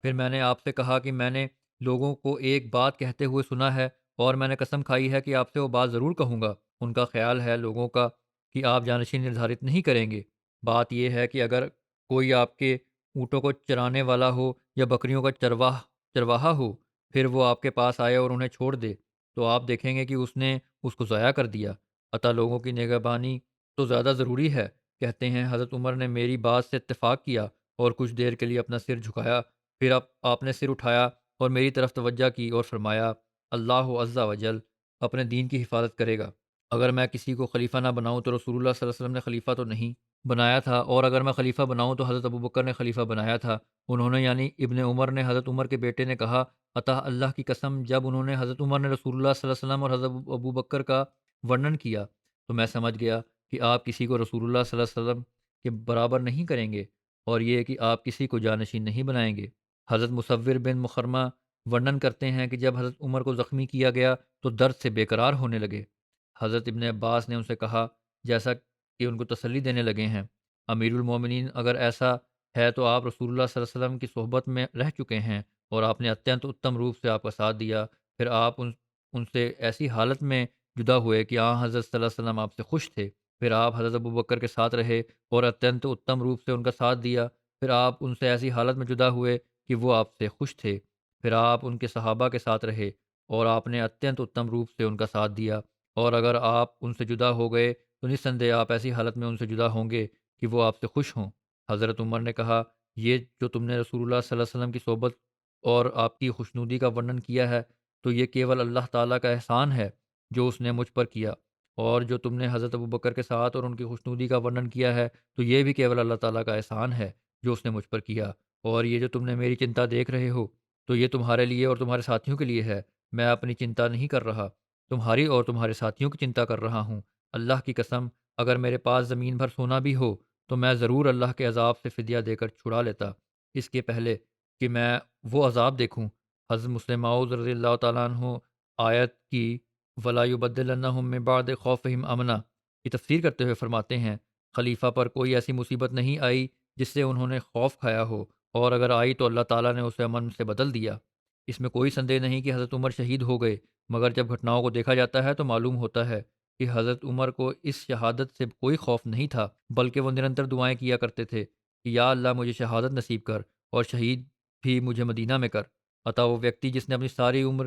[SPEAKER 2] پھر میں نے آپ سے کہا کہ میں نے لوگوں کو ایک بات کہتے ہوئے سنا ہے اور میں نے قسم کھائی ہے کہ آپ سے وہ بات ضرور کہوں گا۔ ان کا خیال ہے لوگوں کا کہ آپ جانشین نردھارت نہیں کریں گے۔ بات یہ ہے کہ اگر کوئی آپ کے اونٹوں کو چرانے والا ہو یا بکریوں کا چرواہا ہو، پھر وہ آپ کے پاس آئے اور انہیں چھوڑ دے، تو آپ دیکھیں گے کہ اس نے اس کو ضائع کر دیا۔ عطا لوگوں کی نگہبانی تو زیادہ ضروری ہے۔ کہتے ہیں حضرت عمر نے میری بات سے اتفاق کیا اور کچھ دیر کے لیے اپنا سر جھکایا، پھر آپ نے سر اٹھایا اور میری طرف توجہ کی اور فرمایا اللہ عز و جل اپنے دین کی حفاظت کرے گا۔ اگر میں کسی کو خلیفہ نہ بناؤں تو رسول اللہ صلی اللہ علیہ وسلم نے خلیفہ تو نہیں بنایا تھا، اور اگر میں خلیفہ بناؤں تو حضرت ابو بکر نے خلیفہ بنایا تھا۔ انہوں نے یعنی ابن عمر نے حضرت عمر کے بیٹے نے کہا عطا اللہ کی قسم، جب انہوں نے حضرت عمر نے رسول اللہ صلی اللہ علیہ وسلم اور حضرت ابو بکر کا ورنن کیا تو میں سمجھ گیا کہ آپ کسی کو رسول اللہ صلی اللہ علیہ وسلم کے برابر نہیں کریں گے، اور یہ کہ آپ کسی کو جانشین نہیں بنائیں گے۔ حضرت مصور بن مخرمہ ورنن کرتے ہیں کہ جب حضرت عمر کو زخمی کیا گیا تو درد سے بے قرار ہونے لگے۔ حضرت ابن عباس نے ان سے کہا جیسا کہ ان کو تسلی دینے لگے ہیں، امیر المومنین اگر ایسا ہے تو آپ رسول اللہ صلی اللہ علیہ وسلم کی صحبت میں رہ چکے ہیں اور آپ نے اتنت اتم روپ سے آپ کا ساتھ دیا، پھر آپ ان سے ایسی حالت میں جدا ہوئے کہ حضرت صلی اللہ علیہ وسلم آپ سے خوش تھے، پھر آپ حضرت ابو بکر کے ساتھ رہے اور اتنت اتم روپ سے ان کا ساتھ دیا، پھر آپ ان سے ایسی حالت میں جدا ہوئے کہ وہ آپ سے خوش تھے، پھر آپ ان کے صحابہ کے ساتھ رہے اور آپ نے اتنت اتم روپ سے ان کا ساتھ دیا، اور اگر آپ ان سے جدا ہو گئے تو نسندے آپ ایسی حالت میں ان سے جدا ہوں گے کہ وہ آپ سے خوش ہوں۔ حضرت عمر نے کہا یہ جو تم نے رسول اللہ صلی اللہ علیہ وسلم کی صحبت اور آپ کی خوشنودی کا ورنن کیا ہے تو یہ کیول اللہ تعالیٰ کا احسان ہے جو اس نے مجھ پر کیا، اور جو تم نے حضرت ابو بکر کے ساتھ اور ان کی خوشنودی کا ورنن کیا ہے تو یہ بھی کیول اللہ تعالیٰ کا احسان ہے جو اس نے مجھ پر کیا، اور یہ جو تم نے میری چنتا دیکھ رہے ہو تو یہ تمہارے لیے اور تمہارے ساتھیوں کے لیے ہے۔ میں اپنی چنتا نہیں کر رہا، تمہاری اور تمہارے ساتھیوں کی چنتا کر رہا ہوں۔ اللہ کی قسم اگر میرے پاس زمین بھر سونا بھی ہو تو میں ضرور اللہ کے عذاب سے فدیہ دے کر چھڑا لیتا، اس کے پہلے کہ میں وہ عذاب دیکھوں۔ حضرت مسلم معوذ رضی اللہ تعالیٰ عنہ آیت کی وَلَا يُبَدِّلَنَّهُم مِّن بَعْدِ خَوْفِهِمْ أَمْنًا کی تفسیر کرتے ہوئے فرماتے ہیں خلیفہ پر کوئی ایسی مصیبت نہیں آئی جس سے انہوں نے خوف کھایا ہو، اور اگر آئی تو اللہ تعالیٰ نے اسے امن سے بدل دیا۔ اس میں کوئی سندے نہیں کہ حضرت عمر شہید ہو گئے، مگر جب گھٹناؤں کو دیکھا جاتا ہے تو معلوم ہوتا ہے کہ حضرت عمر کو اس شہادت سے کوئی خوف نہیں تھا، بلکہ وہ نرنتر دعائیں کیا کرتے تھے کہ یا اللہ مجھے شہادت نصیب کر اور شہید بھی مجھے مدینہ میں کر۔ عطا وہ ویکتی جس نے اپنی ساری عمر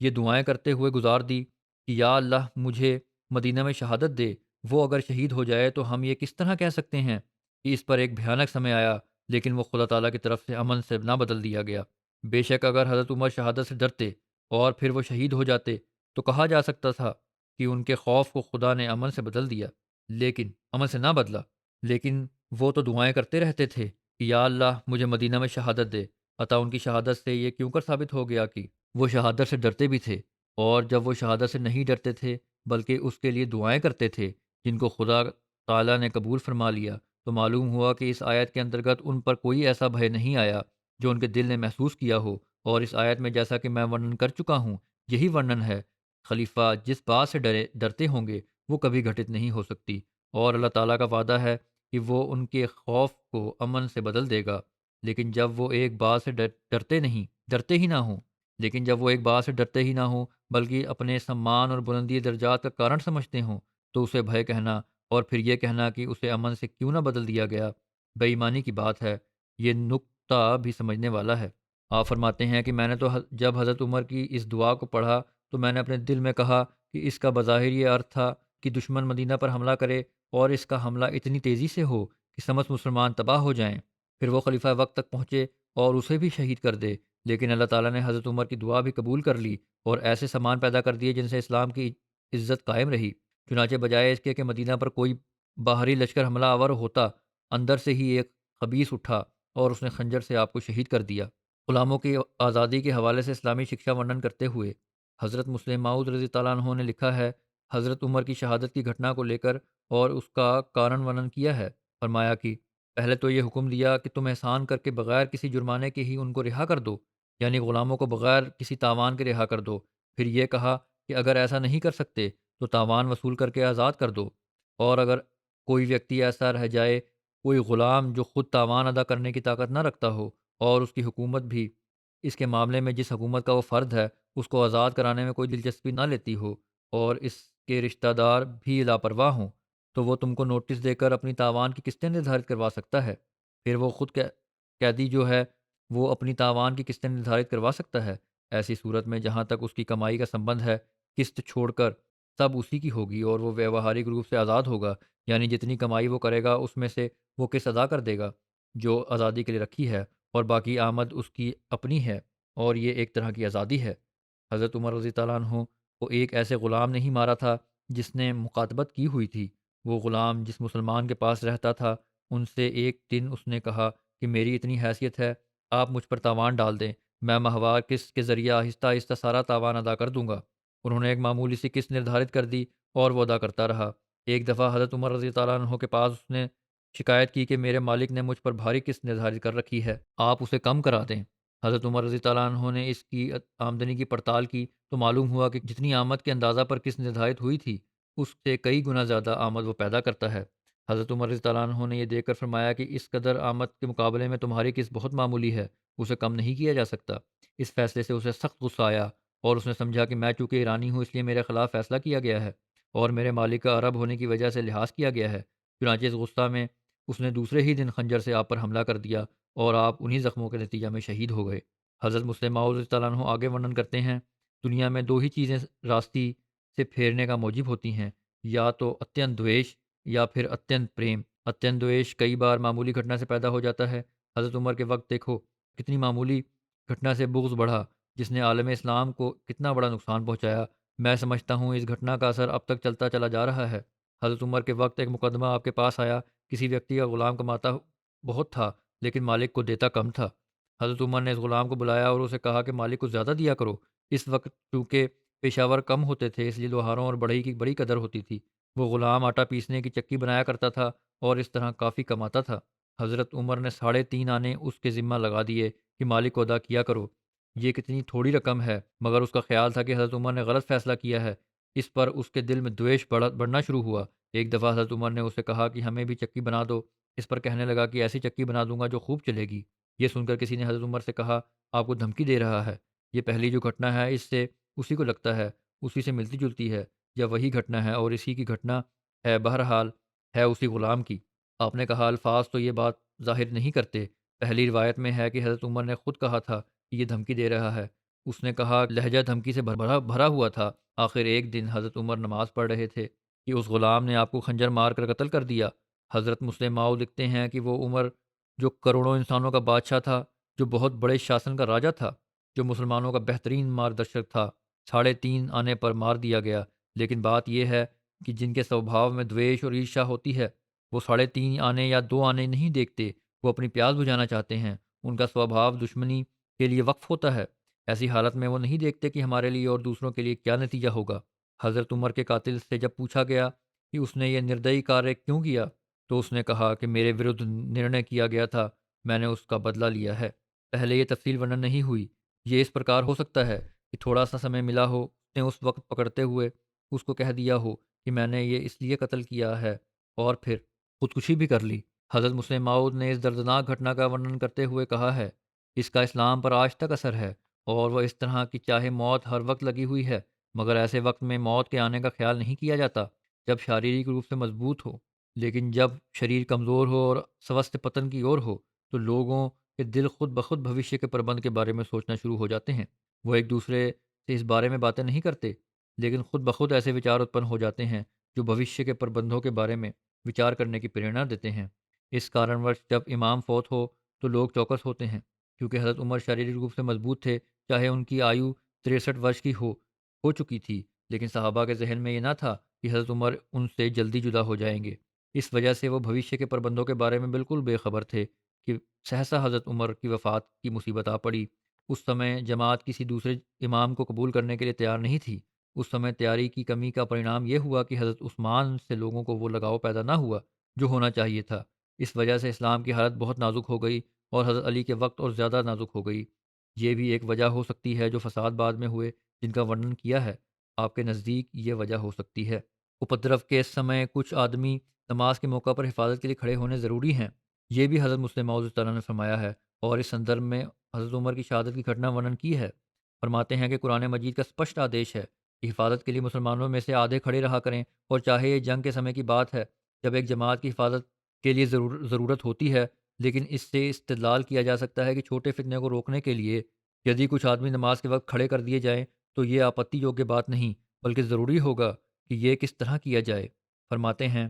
[SPEAKER 2] یہ دعائیں کرتے ہوئے گزار دی کہ یا اللہ مجھے مدینہ میں شہادت دے، وہ اگر شہید ہو جائے تو ہم یہ کس طرح کہہ سکتے ہیں کہ اس پر ایک بھیانک سمے آیا لیکن وہ خدا تعالیٰ کی طرف سے امن سے نہ بدل دیا گیا۔ بے شک اگر حضرت عمر شہادت سے ڈرتے اور پھر وہ شہید ہو جاتے تو کہا جا سکتا تھا کہ ان کے خوف کو خدا نے امن سے بدل دیا، لیکن امن سے نہ بدلا، لیکن وہ تو دعائیں کرتے رہتے تھے کہ یا اللہ مجھے مدینہ میں شہادت دے۔ عطا ان کی شہادت سے یہ کیوں کر ثابت ہو گیا کہ وہ شہادت سے ڈرتے بھی تھے، اور جب وہ شہادت سے نہیں ڈرتے تھے بلکہ اس کے لیے دعائیں کرتے تھے جن کو خدا تعالیٰ نے قبول فرما لیا، تو معلوم ہوا کہ اس آیت کے انترگت ان پر کوئی ایسا بھے نہیں آیا جو ان کے دل نے محسوس کیا ہو، اور اس آیت میں جیسا کہ میں ورنن کر چکا ہوں یہی ورنن ہے۔ خلیفہ جس بات سے ڈرتے ہوں گے وہ کبھی گھٹت نہیں ہو سکتی، اور اللہ تعالیٰ کا وعدہ ہے کہ وہ ان کے خوف کو امن سے بدل دے گا، لیکن جب وہ ایک بات سے ڈرتے ہی نہ ہوں لیکن جب وہ ایک بات سے ڈرتے ہی نہ ہوں بلکہ اپنے سمان اور بلندی درجات کا کارن سمجھتے ہوں تو اسے بھے کہنا اور پھر یہ کہنا کہ اسے امن سے کیوں نہ بدل دیا گیا بے ایمانی کی بات ہے۔ یہ نقطہ بھی سمجھنے والا ہے۔ آپ فرماتے ہیں کہ میں نے تو جب حضرت عمر کی اس دعا کو پڑھا تو میں نے اپنے دل میں کہا کہ اس کا بظاہر یہ ارتھ تھا کہ دشمن مدینہ پر حملہ کرے اور اس کا حملہ اتنی تیزی سے ہو کہ سمجھ مسلمان تباہ ہو جائیں، پھر وہ خلیفہ وقت تک پہنچے اور اسے بھی شہید کر دے۔ لیکن اللہ تعالیٰ نے حضرت عمر کی دعا بھی قبول کر لی اور ایسے سامان پیدا کر دیے جن سے اسلام کی عزت قائم رہی۔ چنانچہ بجائے اس کے کہ مدینہ پر کوئی باہری لشکر حملہ آور ہوتا، اندر سے ہی ایک خبیث اٹھا اور اس نے خنجر سے آپ کو شہید کر دیا۔ غلاموں کی آزادی کے حوالے سے اسلامی شکشا ورنن کرتے ہوئے حضرت مسلم معود رضی اللہ عنہ نے لکھا ہے، حضرت عمر کی شہادت کی گھٹنا کو لے کر اور اس کا کارن ورنن کیا ہے۔ فرمایا کہ پہلے تو یہ حکم دیا کہ تم احسان کر کے بغیر کسی جرمانے کے ہی ان کو رہا کر دو، یعنی غلاموں کو بغیر کسی تاوان کے رہا کر دو۔ پھر یہ کہا کہ اگر ایسا نہیں کر سکتے تو تاوان وصول کر کے آزاد کر دو، اور اگر کوئی ویکتی ایسا رہ جائے، کوئی غلام جو خود تاوان ادا کرنے کی طاقت نہ رکھتا ہو اور اس کی حکومت بھی اس کے معاملے میں جس حکومت کا وہ فرد ہے اس کو آزاد کرانے میں کوئی دلچسپی نہ لیتی ہو، اور اس کے رشتہ دار بھی لاپرواہ ہوں، تو وہ تم کو نوٹس دے کر اپنی تاوان کی قسطیں نردھارت کروا سکتا ہے۔ پھر وہ خود قیدی جو ہے وہ اپنی تاوان کی قسطیں نردھارت کروا سکتا ہے۔ ایسی صورت میں جہاں تک اس کی کمائی کا سمبند ہے، قسط چھوڑ کر سب اسی کی ہوگی اور وہ ویوہارک روپ سے آزاد ہوگا، یعنی جتنی کمائی وہ کرے گا اس میں سے وہ قسط ادا کر دے گا جو آزادی کے لیے رکھی ہے، اور باقی آمد اس کی اپنی ہے، اور یہ ایک طرح کی آزادی ہے۔ حضرت عمر رضی اللہ عنہ کو ایک ایسے غلام نہیں مارا تھا جس نے مقاتبت کی ہوئی تھی۔ وہ غلام جس مسلمان کے پاس رہتا تھا ان سے ایک دن اس نے کہا کہ میری اتنی حیثیت ہے، آپ مجھ پر تاوان ڈال دیں، میں ماہوار قسط کے ذریعہ آہستہ آہستہ سارا تاوان ادا کر دوں گا۔ انہوں نے ایک معمولی سی قسط نردھارت کر دی اور وہ ادا کرتا رہا۔ ایک دفعہ حضرت عمر رضی اللہ عنہ کے پاس اس نے شکایت کی کہ میرے مالک نے مجھ پر بھاری قسط نردھارت کر رکھی ہے، آپ اسے کم کرا دیں۔ حضرت عمر رضی اللہ عنہ نے اس کی آمدنی کی پڑتال کی تو معلوم ہوا کہ جتنی آمد کے اندازہ پر قسط نردھارت ہوئی تھی اس سے کئی گنا زیادہ آمد وہ پیدا کرتا ہے۔ حضرت عمر رضی اللہ عنہ نے یہ دیکھ کر فرمایا کہ اس قدر آمد کے مقابلے میں تمہاری قسط بہت معمولی ہے، اسے کم نہیں کیا جا سکتا۔ اس فیصلے سے اسے سخت غصہ آیا اور اس نے سمجھا کہ میں چونکہ ایرانی ہوں اس لیے میرے خلاف فیصلہ کیا گیا ہے اور میرے مالک کا عرب ہونے کی وجہ سے لحاظ کیا گیا ہے۔ چنانچہ اس غصہ میں اس نے دوسرے ہی دن خنجر سے آپ پر حملہ کر دیا اور آپ انہی زخموں کے نتیجہ میں شہید ہو گئے۔ حضرت مسلم معود رضی اللہ عنہ آگے ورنن کرتے ہیں، دنیا میں دو ہی چیزیں راستی سے پھیرنے کا موجب ہوتی ہیں، یا تو اتینت دویش یا پھر اتینت پریم۔ اتینت دویش کئی بار معمولی گھٹنا سے پیدا ہو جاتا ہے۔ حضرت عمر کے وقت دیکھو کتنی معمولی گھٹنا سے بغض بڑھا جس نے عالم اسلام کو کتنا بڑا نقصان پہنچایا۔ میں سمجھتا ہوں اس گھٹنا کا اثر اب تک چلتا چلا جا رہا ہے۔ حضرت عمر کے وقت ایک مقدمہ آپ کے پاس آیا، کسی ویکتی کا غلام کماتا بہت تھا لیکن مالک کو دیتا کم تھا۔ حضرت عمر نے اس غلام کو بلایا اور اسے کہا کہ مالک کو زیادہ دیا کرو۔ اس وقت چونکہ پیشاور کم ہوتے تھے اس لیے لوہاروں اور بڑھئی کی بڑی قدر ہوتی تھی۔ وہ غلام آٹا پیسنے کی چکی بنایا کرتا تھا اور اس طرح کافی کماتا تھا۔ حضرت عمر نے 3.5 آنے اس کے ذمہ لگا دیے کہ مالک کو ادا کیا کرو۔ یہ کتنی تھوڑی رقم ہے، مگر اس کا خیال تھا کہ حضرت عمر نے غلط فیصلہ کیا ہے۔ اس پر اس کے دل میں دویش بڑھنا شروع ہوا۔ ایک دفعہ حضرت عمر نے اسے کہا کہ ہمیں بھی چکی بنا دو۔ اس پر کہنے لگا کہ ایسی چکی بنا دوں گا جو خوب چلے گی۔ یہ سن کر کسی نے حضرت عمر سے کہا، آپ کو دھمکی دے رہا ہے؟ یہ پہلی جو گھٹنا ہے اس سے اسی کو لگتا ہے، اسی سے ملتی جلتی ہے، یا وہی گھٹنا ہے اور اسی کی گھٹنا ہے، بہرحال ہے اسی غلام کی۔ آپ نے کہا الفاظ تو یہ بات ظاہر نہیں کرتے۔ پہلی روایت میں ہے کہ حضرت عمر نے خود کہا تھا کہ یہ دھمکی دے رہا ہے۔ اس نے کہا لہجہ دھمکی سے بھرا ہوا تھا۔ آخر ایک دن حضرت عمر نماز پڑھ رہے تھے کہ اس غلام نے آپ کو خنجر مار کر قتل کر دیا۔ حضرت مسلم ماؤ لکھتے ہیں کہ وہ عمر جو کروڑوں انسانوں کا بادشاہ تھا، جو بہت بڑے شاسن کا راجا تھا، جو مسلمانوں کا بہترین مارگدرشک تھا، 3.5 آنے پر مار دیا گیا۔ لیکن بات یہ ہے کہ جن کے سوبھاؤ میں دویش اور عیرشا ہوتی ہے وہ 3.5 آنے یا 2 آنے نہیں دیکھتے، وہ اپنی پیاس بجھانا چاہتے ہیں۔ ان کا سوبھاؤ دشمنی کے لیے وقف ہوتا ہے۔ ایسی حالت میں وہ نہیں دیکھتے کہ ہمارے لیے اور دوسروں کے لیے کیا نتیجہ ہوگا۔ حضرت عمر کے قاتل سے جب پوچھا گیا کہ اس نے یہ نردئی کاریہ کیوں کیا تو اس نے کہا کہ میرے ورودھ نرنے کیا گیا تھا، میں نے اس کا بدلہ لیا ہے۔ پہلے یہ تفصیل ورنن نہیں ہوئی۔ یہ اس پرکار ہو سکتا ہے کہ تھوڑا سا سمے ملا ہو، اس نے اس وقت پکڑتے ہوئے اس کو کہہ دیا ہو کہ میں نے یہ اس لیے قتل کیا ہے، اور پھر خودکشی بھی کر لی۔ حضرت مسلم ماؤد نے اس دردناک گھٹنا کا ورنن کرتے ہوئے کہا ہے، اس کا اسلام پر آج تک اثر ہے، اور وہ اس طرح کی چاہے موت ہر وقت لگی ہوئی ہے، مگر ایسے وقت میں موت کے آنے کا خیال نہیں کیا جاتا جب شاریرک روپ سے مضبوط ہو، لیکن جب شریر کمزور ہو اور سوست پتن کی اور ہو تو لوگوں کے دل خود بخود بھوشیہ کے پربند کے بارے میں سوچنا شروع ہو جاتے ہیں۔ وہ ایک دوسرے سے اس بارے میں باتیں نہیں کرتے، لیکن خود بخود ایسے وچار اتپن ہو جاتے ہیں جو بھوشیہ کے پربندوں کے بارے میں وچار کرنے کی پریرنا دیتے ہیں۔ اس کارنوش جب امام فوت ہو تو لوگ چوکس ہوتے ہیں، کیونکہ حضرت عمر شاریرک روپ سے مضبوط تھے، چاہے ان کی آیو 63 ورش کی ہو چکی تھی، لیکن صحابہ کے ذہن میں یہ نہ تھا کہ حضرت عمر ان سے جلدی جدا ہو جائیں گے۔ اس وجہ سے وہ بھوشیہ کے پربندوں کے بارے میں بالکل بے خبر تھے کہ سہسا حضرت عمر کی وفات کی مصیبت آ پڑی۔ اس سمے جماعت کسی دوسرے امام کو قبول کرنے کے لیے تیار نہیں تھی۔ اس سمے تیاری کی کمی کا پرینام یہ ہوا کہ حضرت عثمان سے لوگوں کو وہ لگاؤ پیدا نہ ہوا جو ہونا چاہیے تھا۔ اس وجہ سے اسلام کی حالت بہت نازک ہو گئی اور حضرت علی کے وقت اور زیادہ نازک ہو گئی۔ یہ بھی ایک وجہ ہو سکتی ہے جو فساد بعد میں ہوئے جن کا ورنن کیا ہے، آپ کے نزدیک یہ وجہ ہو سکتی ہے۔ اپدرو کے سمے کچھ آدمی نماز کے موقع پر حفاظت کے لیے کھڑے ہونے ضروری ہیں، یہ بھی حضرت مسلم موعود تعالیٰ نے فرمایا ہے، اور اس سندرب میں حضرت عمر کی شہادت کی گھٹنا ورنن کی ہے۔ فرماتے ہیں کہ قرآن مجید کا اسپشٹ آدیش ہے کہ حفاظت کے لیے مسلمانوں میں سے آدھے کھڑے رہا کریں، اور چاہے یہ جنگ کے سمے کی بات ہے جب ایک جماعت کی حفاظت کے لیے ضرورت ہوتی ہے، لیکن اس سے استدلال کیا جا سکتا ہے کہ چھوٹے فتنے کو روکنے کے لیے یدی کچھ آدمی نماز کے وقت کھڑے کر دیے جائیں تو یہ آپتی یوگیہ بات نہیں، بلکہ ضروری ہوگا کہ یہ کس طرح کیا جائے۔ فرماتے ہیں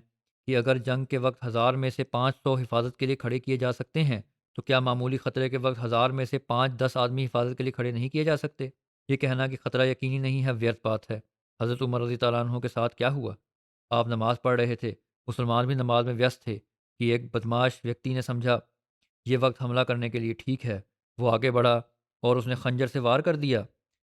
[SPEAKER 2] کہ اگر جنگ کے وقت 1000 میں سے 500 حفاظت کے لیے کھڑے کیے جا سکتے ہیں تو کیا معمولی خطرے کے وقت 1000 میں سے 5-10 آدمی حفاظت کے لیے کھڑے نہیں کیے جا سکتے؟ یہ کہنا کہ خطرہ یقینی نہیں ہے ویرت بات ہے۔ حضرت عمر رضی تعالیٰ عنہ کے ساتھ کیا ہوا؟ آپ نماز پڑھ رہے تھے، مسلمان بھی نماز میں ویست تھے کہ ایک بدماش ویکتی نے سمجھا یہ وقت حملہ کرنے کے لیے ٹھیک ہے۔ وہ آگے بڑھا اور اس نے خنجر سے وار کر دیا۔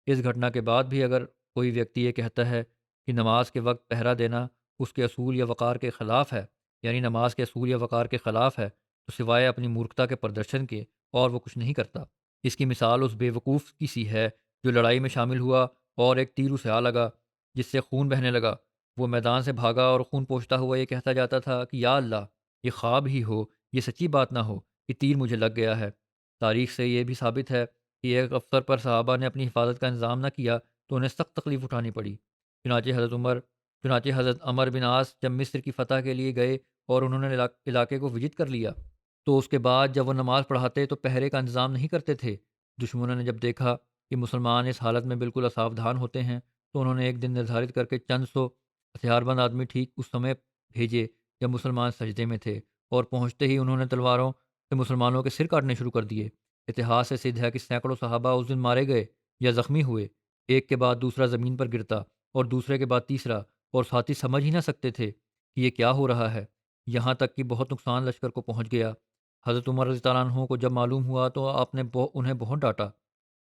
[SPEAKER 2] اس گھٹنا کے بعد بھی اگر کوئی ویکتی یہ کہتا ہے کہ نماز کے وقت پہرا دینا اس کے اصول یا وقار کے خلاف ہے، یعنی نماز کے اصول یا وقار کے خلاف ہے، تو سوائے اپنی مورکھتا کے پردرشن کے اور وہ کچھ نہیں کرتا۔ اس کی مثال اس بے وقوف کی سی ہے جو لڑائی میں شامل ہوا اور ایک تیر اسے آ لگا جس سے خون بہنے لگا۔ وہ میدان سے بھاگا اور خون پوچھتا ہوا یہ کہتا جاتا تھا کہ یا اللہ، یہ خواب ہی ہو، یہ سچی بات نہ ہو کہ تیر مجھے لگ گیا ہے۔ تاریخ سے یہ بھی ثابت ہے کہ ایک افسر پر صحابہ نے اپنی حفاظت کا انتظام نہ کیا تو انہیں سخت تکلیف اٹھانی پڑی۔ چنانچہ حضرت عمر بن عاص جب مصر کی فتح کے لیے گئے اور انہوں نے علاقے کو وجت کر لیا تو اس کے بعد جب وہ نماز پڑھاتے تو پہرے کا انتظام نہیں کرتے تھے۔ دشمنوں نے جب دیکھا کہ مسلمان اس حالت میں بالکل اساودھان ہوتے ہیں تو انہوں نے ایک دن نردھارت کر کے چند سو ہتھیار بند آدمی ٹھیک اس سمے بھیجے جب مسلمان سجدے میں تھے، اور پہنچتے ہی انہوں نے تلواروں سے مسلمانوں کے سر کاٹنے شروع کر دیے۔ اتہاس سے سدھ ہے کہ سینکڑوں صحابہ اس دن مارے گئے یا زخمی ہوئے، ایک کے بعد دوسرا زمین پر گرتا اور دوسرے کے بعد تیسرا، اور ساتھی سمجھ ہی نہ سکتے تھے کہ یہ کیا ہو رہا ہے، یہاں تک کہ بہت نقصان لشکر کو پہنچ گیا۔ حضرت عمر رضی اللہ عنہ کو جب معلوم ہوا تو آپ نے انہیں بہت ڈانٹا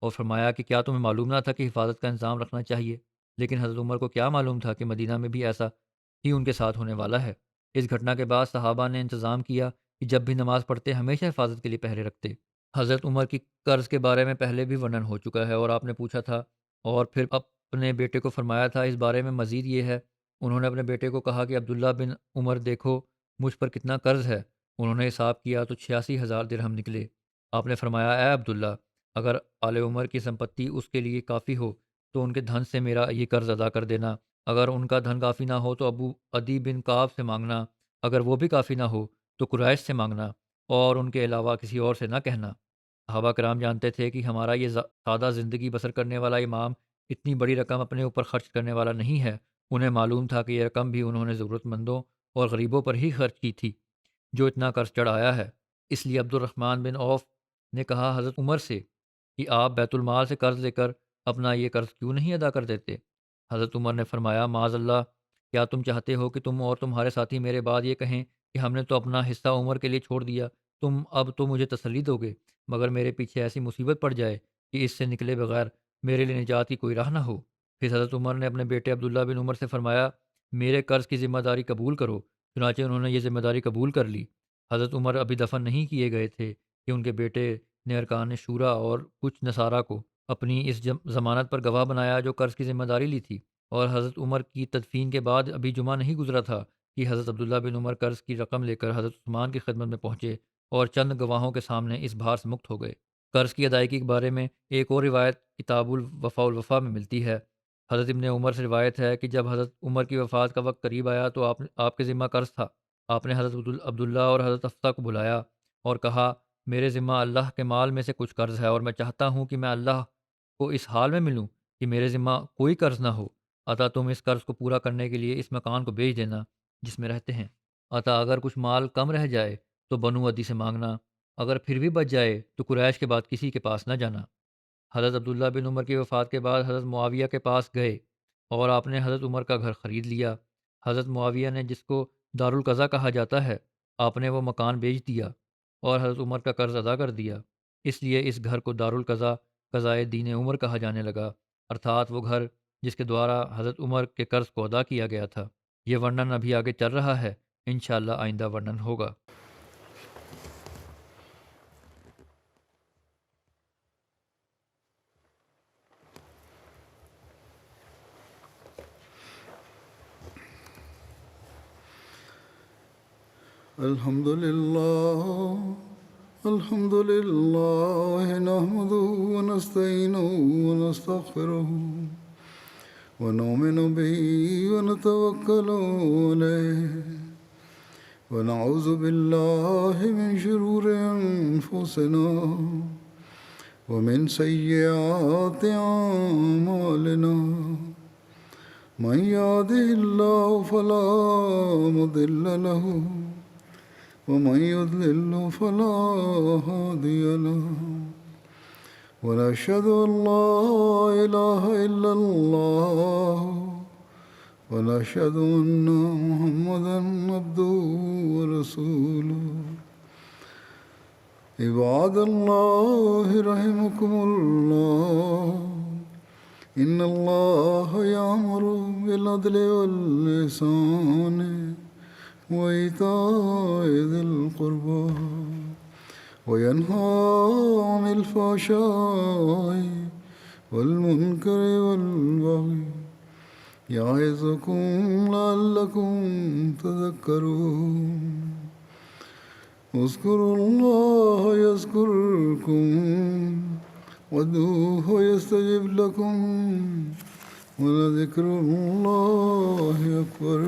[SPEAKER 2] اور فرمایا کہ کیا تمہیں معلوم نہ تھا کہ حفاظت کا انتظام رکھنا چاہیے؟ لیکن حضرت عمر کو کیا معلوم تھا کہ مدینہ میں بھی ایسا ہی ان کے ساتھ ہونے والا ہے۔ اس گھٹنا کے بعد صحابہ نے انتظام کیا کہ جب بھی نماز پڑھتے ہمیشہ حفاظت کے لیے پہرے رکھتے۔ حضرت عمر کی قرض کے بارے میں پہلے بھی ورنن ہو چکا ہے اور آپ نے پوچھا تھا اور پھر اپنے بیٹے کو فرمایا تھا۔ اس بارے میں مزید یہ ہے، انہوں نے اپنے بیٹے کو کہا کہ عبداللہ بن عمر دیکھو مجھ پر کتنا قرض ہے۔ انہوں نے حساب کیا تو 86,000 درہم نکلے۔ آپ نے فرمایا اے عبداللہ، اگر آل عمر کی سمپتی اس کے لیے کافی ہو تو ان کے دھن سے میرا یہ قرض ادا کر دینا، اگر ان کا دھن کافی نہ ہو تو ابو عدی بن کعب سے مانگنا، اگر وہ بھی کافی نہ ہو تو قریش سے مانگنا، اور ان کے علاوہ کسی اور سے نہ کہنا۔ صحابہ کرام جانتے تھے کہ ہمارا یہ سادہ زندگی بسر کرنے والا امام اتنی بڑی رقم اپنے اوپر خرچ کرنے والا نہیں ہے۔ انہیں معلوم تھا کہ یہ رقم بھی انہوں نے ضرورت مندوں اور غریبوں پر ہی خرچ کی تھی جو اتنا قرض چڑھایا ہے۔ اس لیے عبد الرحمن بن عوف نے کہا حضرت عمر سے کہ آپ بیت المال سے قرض لے کر اپنا یہ قرض کیوں نہیں ادا کر دیتے؟ حضرت عمر نے فرمایا معاذ اللہ، کیا تم چاہتے ہو کہ تم اور تمہارے ساتھی میرے بعد یہ کہیں کہ ہم نے تو اپنا حصہ عمر کے لیے چھوڑ دیا، تم اب تو مجھے تسلی دو گے، مگر میرے پیچھے ایسی مصیبت پڑ جائے کہ اس سے نکلے بغیر میرے لیے نجات کی کوئی راہ نہ ہو۔ پھر حضرت عمر نے اپنے بیٹے عبداللہ بن عمر سے فرمایا میرے قرض کی ذمہ داری قبول کرو۔ چنانچہ انہوں نے یہ ذمہ داری قبول کر لی۔ حضرت عمر ابھی دفن نہیں کیے گئے تھے کہ ان کے بیٹے نے ارکان شورا اور کچھ نصارہ کو اپنی اس ضمانت پر گواہ بنایا جو قرض کی ذمہ داری لی تھی، اور حضرت عمر کی تدفین کے بعد ابھی جمعہ نہیں گزرا تھا کہ حضرت عبداللہ بن عمر قرض کی رقم لے کر حضرت عثمان کی خدمت میں پہنچے اور چند گواہوں کے سامنے اس بھار سے مکت ہو گئے۔ قرض کی ادائیگی کے بارے میں ایک اور روایت کتاب الوفا میں ملتی ہے۔ حضرت ابن عمر سے روایت ہے کہ جب حضرت عمر کی وفات کا وقت قریب آیا تو آپ کے ذمہ قرض تھا۔ آپ نے حضرت عبداللہ اور حضرت حفصہ کو بلایا اور کہا، میرے ذمہ اللہ کے مال میں سے کچھ قرض ہے اور میں چاہتا ہوں کہ میں اللہ کو اس حال میں ملوں کہ میرے ذمہ کوئی قرض نہ ہو، عطا تم اس قرض کو پورا کرنے کے لیے اس مکان کو بیچ دینا جس میں رہتے ہیں، عطا اگر کچھ مال کم رہ جائے تو بنو عدی سے مانگنا، اگر پھر بھی بچ جائے تو قریش کے بعد کسی کے پاس نہ جانا۔ حضرت عبداللہ بن عمر کی وفات کے بعد حضرت معاویہ کے پاس گئے اور آپ نے حضرت عمر کا گھر خرید لیا۔ حضرت معاویہ نے، جس کو دارالقضا کہا جاتا ہے، آپ نے وہ مکان بیچ دیا اور حضرت عمر کا قرض ادا کر دیا۔ اس لیے اس گھر کو دارالقضا، قضائے دین عمر کہا جانے لگا، ارتھات وہ گھر جس کے دوارا حضرت عمر کے قرض کو ادا کیا گیا تھا۔ یہ ورنن ابھی آگے چل رہا ہے، انشاءاللہ آئندہ ورنن ہوگا۔
[SPEAKER 1] الحمد لله نحمده ونستعينه ونستغفره ونؤمن به ونتوكل عليه ونعوذ بالله من شرور أنفسنا ومن سيئات أعمالنا من يهده الله فلا مضل له ومن يضلل فلا هادي له ونشهد أن لا إله إلا الله ونشهد أن محمدا عبده ورسوله عباد الله رحمكم الله إن الله يأمر بالعدل والإحسان وإيتاء ذي القربى وينهى عن الفحشاء والمنكر والبغي يعظكم لعلكم تذكرون اذكروا الله يذكركم وادعوه يستجب لكم ولذكر الله أكبر